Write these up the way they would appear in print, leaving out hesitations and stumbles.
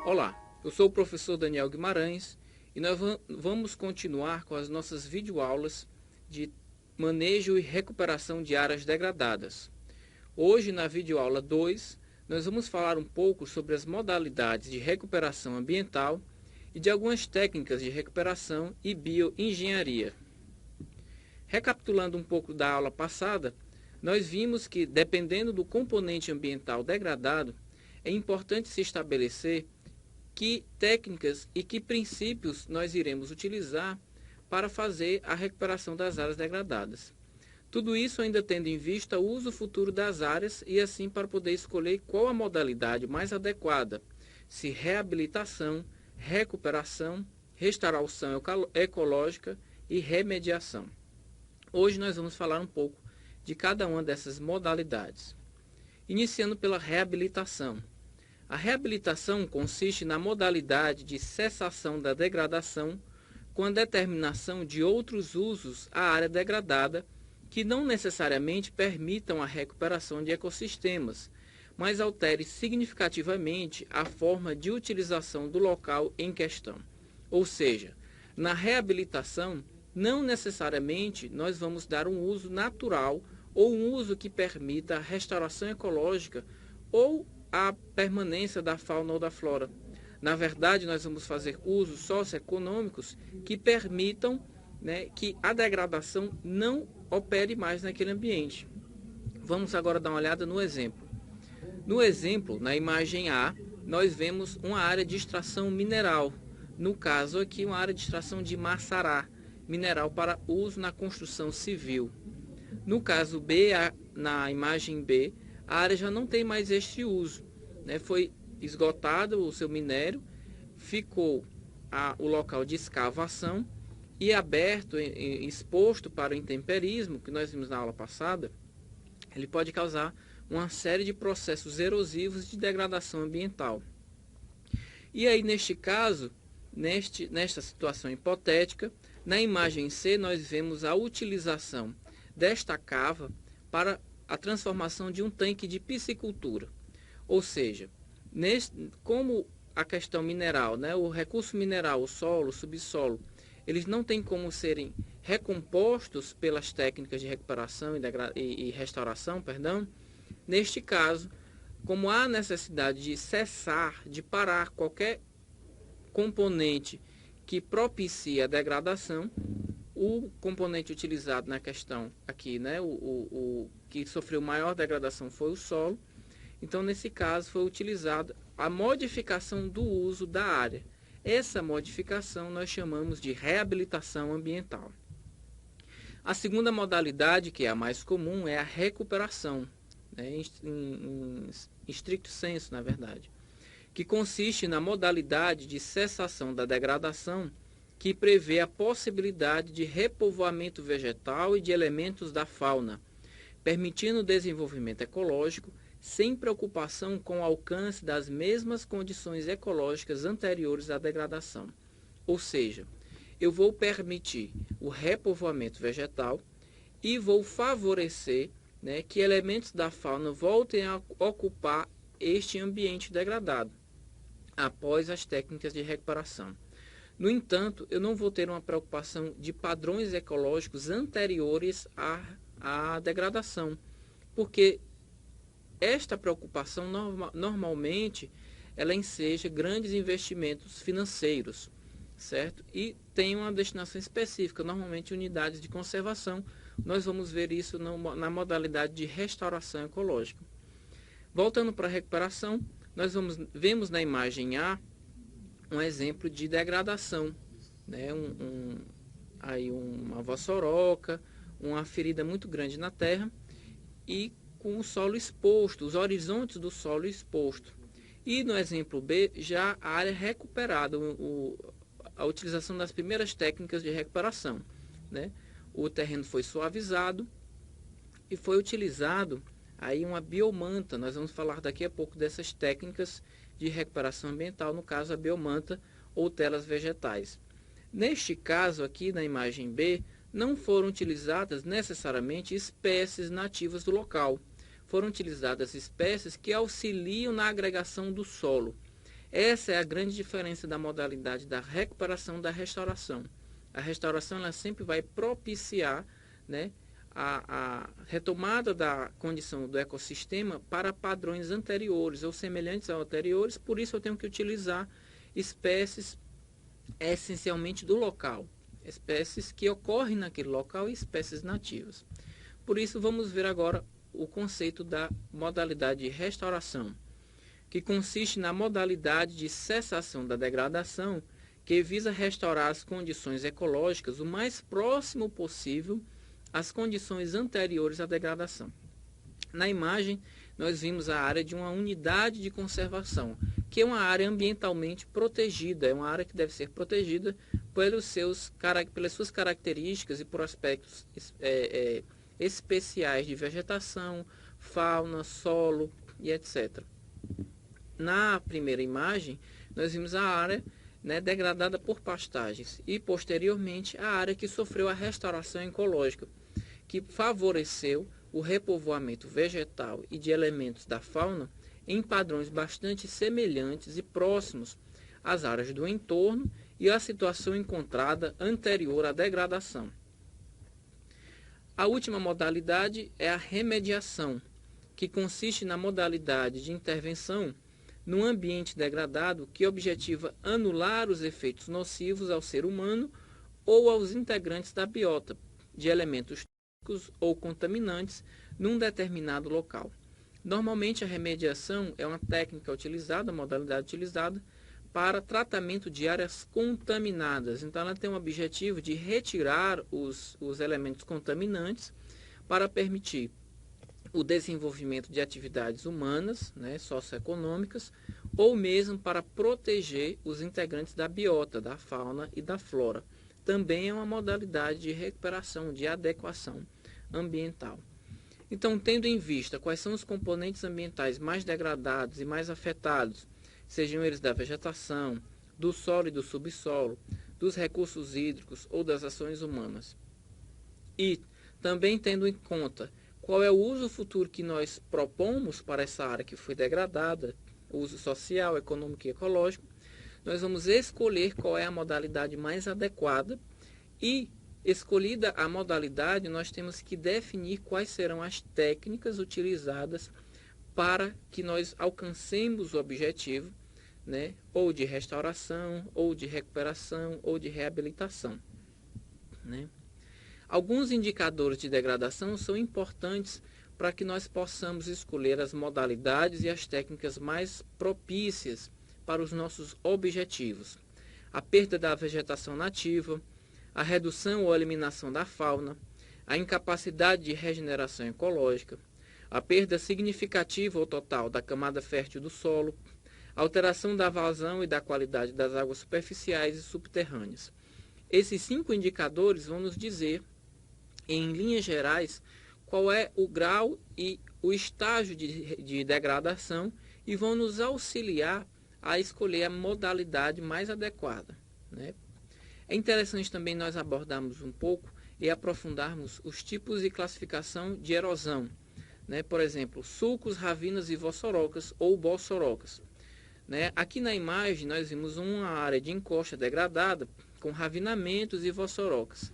Olá, eu sou o professor Daniel Guimarães e nós vamos continuar com as nossas videoaulas de manejo e recuperação de áreas degradadas. Hoje, na videoaula 2, nós vamos falar um pouco sobre as modalidades de recuperação ambiental e de algumas técnicas de recuperação e bioengenharia. Recapitulando um pouco da aula passada, nós vimos que, dependendo do componente ambiental degradado, é importante se estabelecer que técnicas e que princípios nós iremos utilizar para fazer a recuperação das áreas degradadas. Tudo isso ainda tendo em vista o uso futuro das áreas e assim para poder escolher qual a modalidade mais adequada, se reabilitação, recuperação, restauração ecológica e remediação. Hoje nós vamos falar um pouco de cada uma dessas modalidades. Iniciando pela reabilitação. A reabilitação consiste na modalidade de cessação da degradação com a determinação de outros usos à área degradada que não necessariamente permitam a recuperação de ecossistemas, mas altere significativamente a forma de utilização do local em questão. Ou seja, na reabilitação, não necessariamente nós vamos dar um uso natural ou um uso que permita a restauração ecológica ou a permanência da fauna ou da flora. Na verdade, nós vamos fazer usos socioeconômicos que permitam, que a degradação não opere mais naquele ambiente. Vamos agora dar uma olhada no exemplo. No exemplo, na imagem A, nós vemos uma área de extração mineral. No caso aqui, uma área de extração de maçará, mineral para uso na construção civil. No caso B, na imagem B, a área já não tem mais este uso. Foi esgotado o seu minério, ficou o local de escavação e aberto, exposto para o intemperismo, que nós vimos na aula passada, ele pode causar uma série de processos erosivos de degradação ambiental. E aí, neste caso, nesta situação hipotética, na imagem C, nós vemos a utilização desta cava para a transformação de um tanque de piscicultura. Ou seja, como a questão mineral, o recurso mineral, o solo, o subsolo, eles não têm como serem recompostos pelas técnicas de recuperação e restauração, neste caso, como há necessidade de cessar, de parar qualquer componente que propicie a degradação, o componente utilizado na questão aqui, o que sofreu maior degradação foi o solo. Então, nesse caso, foi utilizada a modificação do uso da área. Essa modificação nós chamamos de reabilitação ambiental. A segunda modalidade, que é a mais comum, é a recuperação, em stricto senso, na verdade, que consiste na modalidade de cessação da degradação que prevê a possibilidade de repovoamento vegetal e de elementos da fauna, permitindo o desenvolvimento ecológico sem preocupação com o alcance das mesmas condições ecológicas anteriores à degradação. Ou seja, eu vou permitir o repovoamento vegetal e vou favorecer que elementos da fauna voltem a ocupar este ambiente degradado após as técnicas de recuperação. No entanto, eu não vou ter uma preocupação de padrões ecológicos anteriores à degradação, porque esta preocupação normalmente ela enseja grandes investimentos financeiros, certo? E tem uma destinação específica, normalmente unidades de conservação. Nós vamos ver isso na modalidade de restauração ecológica. Voltando para a recuperação, nós vemos na imagem A um exemplo de degradação, aí uma vossoroca, uma ferida muito grande na terra e com o solo exposto, os horizontes do solo exposto. E no exemplo B, já a área recuperada, a utilização das primeiras técnicas de recuperação. O terreno foi suavizado e foi utilizado aí uma biomanta. Nós vamos falar daqui a pouco dessas técnicas de recuperação ambiental, no caso a biomanta ou telas vegetais. Neste caso aqui, na imagem B, não foram utilizadas necessariamente espécies nativas do local. Foram utilizadas espécies que auxiliam na agregação do solo. Essa é a grande diferença da modalidade da recuperação da restauração. A restauração ela sempre vai propiciar, né, a retomada da condição do ecossistema para padrões anteriores ou semelhantes aos anteriores, por isso eu tenho que utilizar espécies essencialmente do local, espécies que ocorrem naquele local e espécies nativas. Por isso vamos ver agora o conceito da modalidade de restauração, que consiste na modalidade de cessação da degradação, que visa restaurar as condições ecológicas o mais próximo possível às condições anteriores à degradação. Na imagem, nós vimos a área de uma unidade de conservação, que é uma área ambientalmente protegida, é uma área que deve ser protegida pelas suas características e por aspectos especiais de vegetação, fauna, solo e etc. Na primeira imagem, nós vimos a área, né, degradada por pastagens e, posteriormente, a área que sofreu a restauração ecológica, que favoreceu o repovoamento vegetal e de elementos da fauna em padrões bastante semelhantes e próximos às áreas do entorno e à situação encontrada anterior à degradação. A última modalidade é a remediação, que consiste na modalidade de intervenção num ambiente degradado que objetiva anular os efeitos nocivos ao ser humano ou aos integrantes da biota de elementos tóxicos ou contaminantes num determinado local. Normalmente a remediação é uma técnica utilizada, a modalidade utilizada para tratamento de áreas contaminadas. Então ela tem o objetivo de retirar os elementos contaminantes para permitir o desenvolvimento de atividades humanas, né, socioeconômicas, ou mesmo para proteger os integrantes da biota, da fauna e da flora. Também é uma modalidade de recuperação, de adequação ambiental. Então, tendo em vista quais são os componentes ambientais mais degradados e mais afetados, sejam eles da vegetação, do solo e do subsolo, dos recursos hídricos ou das ações humanas, e também tendo em conta qual é o uso futuro que nós propomos para essa área que foi degradada, uso social, econômico e ecológico, nós vamos escolher qual é a modalidade mais adequada e, escolhida a modalidade, nós temos que definir quais serão as técnicas utilizadas para que nós alcancemos o objetivo, né, ou de restauração, ou de recuperação, ou de reabilitação, né? Alguns indicadores de degradação são importantes para que nós possamos escolher as modalidades e as técnicas mais propícias para os nossos objetivos. A perda da vegetação nativa, a redução ou eliminação da fauna, a incapacidade de regeneração ecológica, a perda significativa ou total da camada fértil do solo, a alteração da vazão e da qualidade das águas superficiais e subterrâneas. Esses 5 indicadores vão nos dizer, em linhas gerais, qual é o grau e o estágio de degradação e vão nos auxiliar a escolher a modalidade mais adequada, né? É interessante também nós abordarmos um pouco e aprofundarmos os tipos e classificação de erosão, né? Por exemplo, sulcos, ravinas e vossorocas ou bossorocas, né? Aqui na imagem nós vimos uma área de encosta degradada com ravinamentos e vossorocas.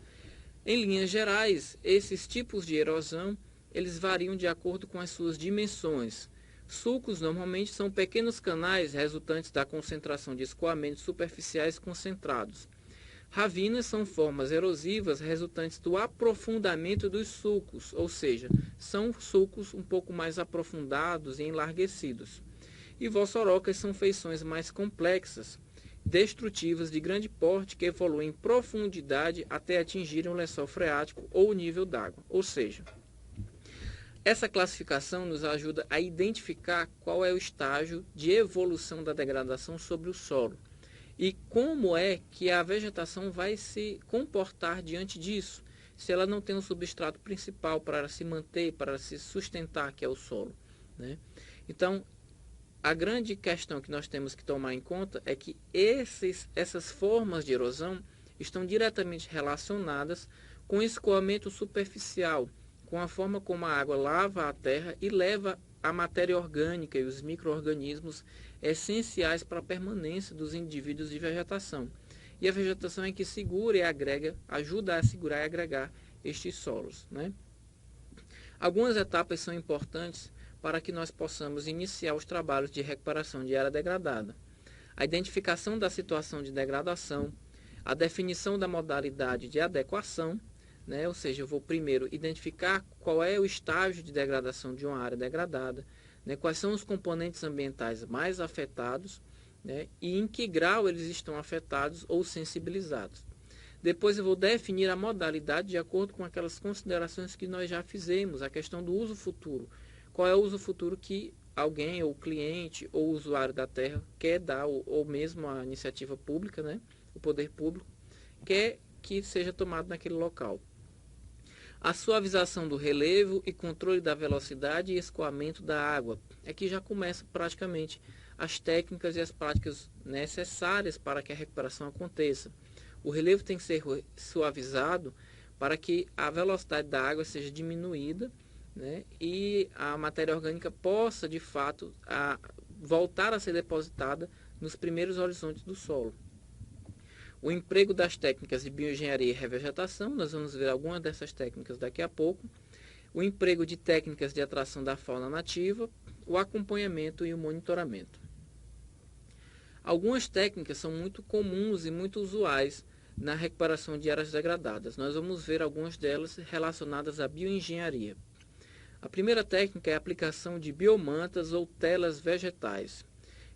Em linhas gerais, esses tipos de erosão eles variam de acordo com as suas dimensões. Sulcos normalmente são pequenos canais resultantes da concentração de escoamentos superficiais concentrados. Ravinas são formas erosivas resultantes do aprofundamento dos sulcos, ou seja, são sulcos um pouco mais aprofundados e enlarguecidos. E vossorocas são feições mais complexas, destrutivas de grande porte que evoluem em profundidade até atingirem o lençol freático ou o nível d'água. Ou seja, essa classificação nos ajuda a identificar qual é o estágio de evolução da degradação sobre o solo e como é que a vegetação vai se comportar diante disso, se ela não tem um substrato principal para se manter, para se sustentar, que é o solo, né? Então, a grande questão que nós temos que tomar em conta é que essas formas de erosão estão diretamente relacionadas com o escoamento superficial, com a forma como a água lava a terra e leva a matéria orgânica e os micro-organismos essenciais para a permanência dos indivíduos de vegetação. E a vegetação é que segura e agrega, ajuda a segurar e agregar estes solos, né? Algumas etapas são importantes para que nós possamos iniciar os trabalhos de recuperação de área degradada. A identificação da situação de degradação, a definição da modalidade de adequação, né? Ou seja, eu vou primeiro identificar qual é o estágio de degradação de uma área degradada, né? Quais são os componentes ambientais mais afetados, né? E em que grau eles estão afetados ou sensibilizados. Depois eu vou definir a modalidade de acordo com aquelas considerações que nós já fizemos, a questão do uso futuro. Qual é o uso futuro que alguém, ou cliente, ou usuário da terra quer dar, ou mesmo a iniciativa pública, né? O poder público, quer que seja tomado naquele local. A suavização do relevo e controle da velocidade e escoamento da água. Aqui já começa praticamente as técnicas e as práticas necessárias para que a recuperação aconteça. O relevo tem que ser suavizado para que a velocidade da água seja diminuída, né, e a matéria orgânica possa, de fato, voltar a ser depositada nos primeiros horizontes do solo. O emprego das técnicas de bioengenharia e revegetação, nós vamos ver algumas dessas técnicas daqui a pouco. O emprego de técnicas de atração da fauna nativa, o acompanhamento e o monitoramento. Algumas técnicas são muito comuns e muito usuais na recuperação de áreas degradadas. Nós vamos ver algumas delas relacionadas à bioengenharia. A primeira técnica é a aplicação de biomantas ou telas vegetais,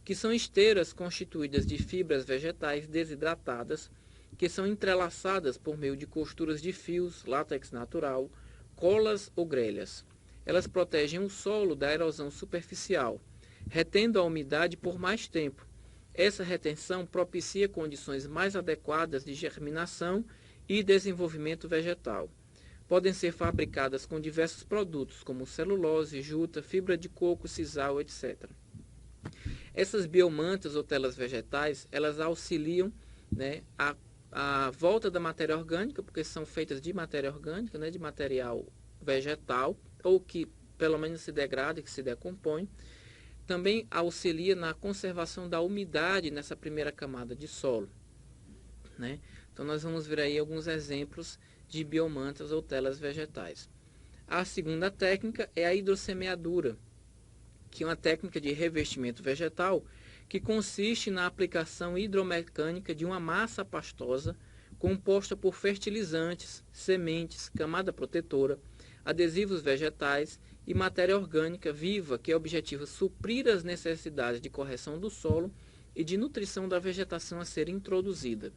que são esteiras constituídas de fibras vegetais desidratadas, que são entrelaçadas por meio de costuras de fios, látex natural, colas ou grelhas. Elas protegem o solo da erosão superficial, retendo a umidade por mais tempo. Essa retenção propicia condições mais adequadas de germinação e desenvolvimento vegetal. Podem ser fabricadas com diversos produtos, como celulose, juta, fibra de coco, sisal, etc. Essas biomantas ou telas vegetais, elas auxiliam, né, a volta da matéria orgânica, porque são feitas de matéria orgânica, né, de material vegetal, ou que pelo menos se degrada, que se decompõe. Também auxilia na conservação da umidade nessa primeira camada de solo, né? Então nós vamos ver aí alguns exemplos de biomantas ou telas vegetais. A segunda técnica é a hidrossemeadura, que é uma técnica de revestimento vegetal que consiste na aplicação hidromecânica de uma massa pastosa composta por fertilizantes, sementes, camada protetora, adesivos vegetais e matéria orgânica viva, que objetiva suprir as necessidades de correção do solo e de nutrição da vegetação a ser introduzida.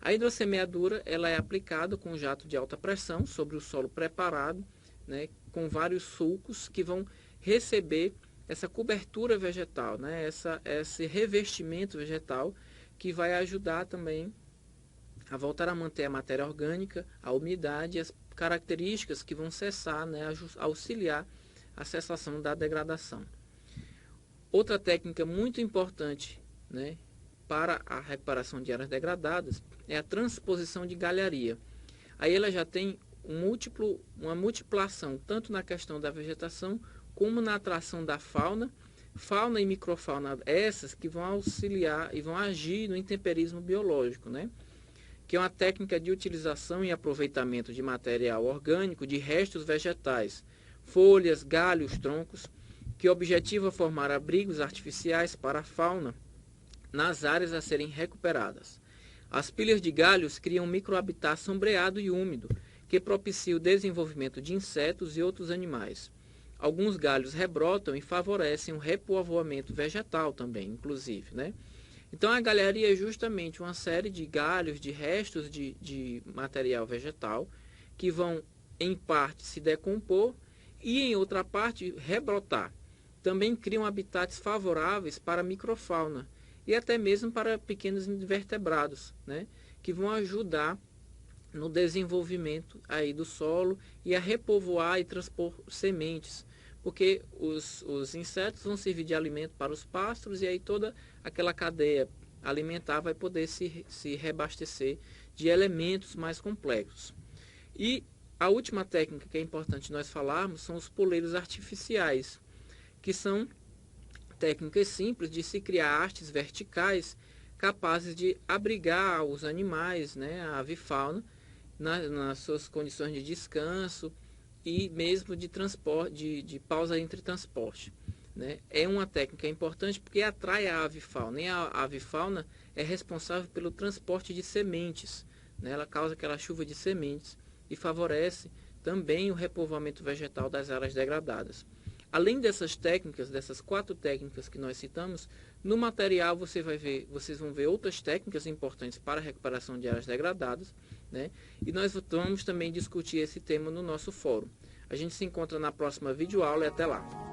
A hidrossemeadura ela é aplicada com jato de alta pressão sobre o solo preparado, né, com vários sulcos que vão receber essa cobertura vegetal, né, esse revestimento vegetal, que vai ajudar também a voltar a manter a matéria orgânica, a umidade e as características que vão cessar, né, auxiliar a cessação da degradação. Outra técnica muito importante, né, para a recuperação de áreas degradadas é a transposição de galharia. Aí ela já tem uma multiplicação tanto na questão da vegetação como na atração da fauna e microfauna, essas que vão auxiliar e vão agir no intemperismo biológico, né? Que é uma técnica de utilização e aproveitamento de material orgânico de restos vegetais, folhas, galhos, troncos, que objetiva formar abrigos artificiais para a fauna nas áreas a serem recuperadas. As pilhas de galhos criam um microhabitat sombreado e úmido, que propicia o desenvolvimento de insetos e outros animais. Alguns galhos rebrotam e favorecem o repovoamento vegetal também, inclusive, né? Então a galharia é justamente uma série de galhos, de restos de material vegetal, que vão em parte se decompor e em outra parte rebrotar. Também criam habitats favoráveis para a microfauna e até mesmo para pequenos invertebrados, né, que vão ajudar no desenvolvimento aí do solo e a repovoar e transpor sementes, porque os insetos vão servir de alimento para os pássaros e aí toda aquela cadeia alimentar vai poder se reabastecer de elementos mais complexos. E a última técnica que é importante nós falarmos são os poleiros artificiais, que são técnicas simples de se criar hastes verticais capazes de abrigar os animais, né, a avifauna, nas suas condições de descanso e mesmo de transporte, de pausa entre transporte. Né? É uma técnica importante porque atrai a avifauna, e a avifauna é responsável pelo transporte de sementes. Né? Ela causa aquela chuva de sementes e favorece também o repovoamento vegetal das áreas degradadas. Além dessas técnicas, dessas 4 técnicas que nós citamos, no material vocês vão ver outras técnicas importantes para a recuperação de áreas degradadas, né? E nós vamos também discutir esse tema no nosso fórum. A gente se encontra na próxima videoaula e até lá.